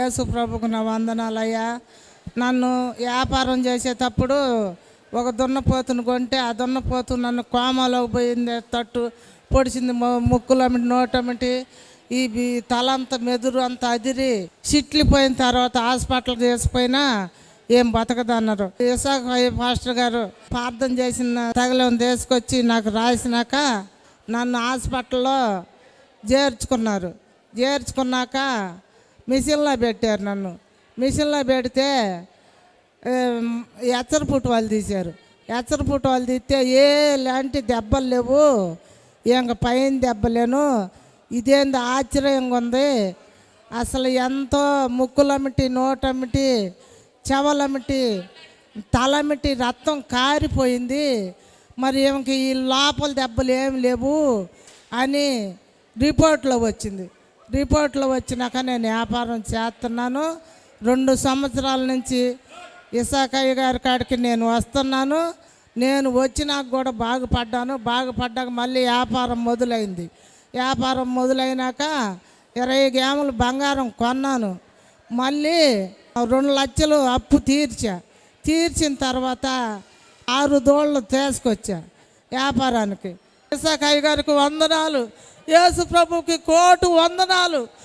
యేసు ప్రభుకు నా వందనాలయ్యా. నన్ను వ్యాపారం చేసేటప్పుడు ఒక దున్నపోతును కొంటే ఆ దున్నపోతు నన్ను కోమాలోకి పోయింది, తట్టు పొడిచింది, ముక్కులమిటి నోటమిటి ఈ తలంతా మెదురు అంతా అదిరి చిట్లిపోయిన తర్వాత హాస్పిటల్ చేసిపోయినా ఏం బతకదన్నారు. ఇసాక్ పాస్టర్ గారు ప్రార్థన చేసిన తగలం తీసుకొచ్చి నాకు రాసినాక నన్ను హాస్పిటల్లో చేర్చుకున్నారు. చేర్చుకున్నాక మిషన్లో పెట్టారు. నన్ను మిషన్లో పెడితే ఎచ్చరపుట్టు వాళ్ళు తీశారు. ఎచ్చరపుట్టు వాళ్ళు తీస్తే లాంటి దెబ్బలు లేవు, ఇంక పైన దెబ్బలేను. ఇదేంది ఆశ్చర్యంగా ఉంది. అసలు ఎంతో ముక్కులమిటి నోటమిటి చెవలమిటి తలమిటి రక్తం కారిపోయింది. మరి ఏమికి ఈ లోపల దెబ్బలు ఏమి లేవు అని రిపోర్ట్లో వచ్చింది. రిపోర్ట్లో వచ్చినాక నేను వ్యాపారం చేస్తున్నాను. 2 సంవత్సరాల నుంచి ఇసాకయ్య గారి కాడికి నేను వస్తున్నాను. నేను వచ్చినాక కూడా బాగుపడ్డాను. బాగుపడ్డాక మళ్ళీ వ్యాపారం మొదలైంది. వ్యాపారం మొదలైనాక 20 గ్రాములు బంగారం కొన్నాను. మళ్ళీ 2 లక్షలు అప్పు తీర్చిన తర్వాత 6 దోళ్ళు తీసుకొచ్చా వ్యాపారానికి. ఇసాకయ్య గారికి వందనాలు, యేసు ప్రభుకి కోటి వందనాలు.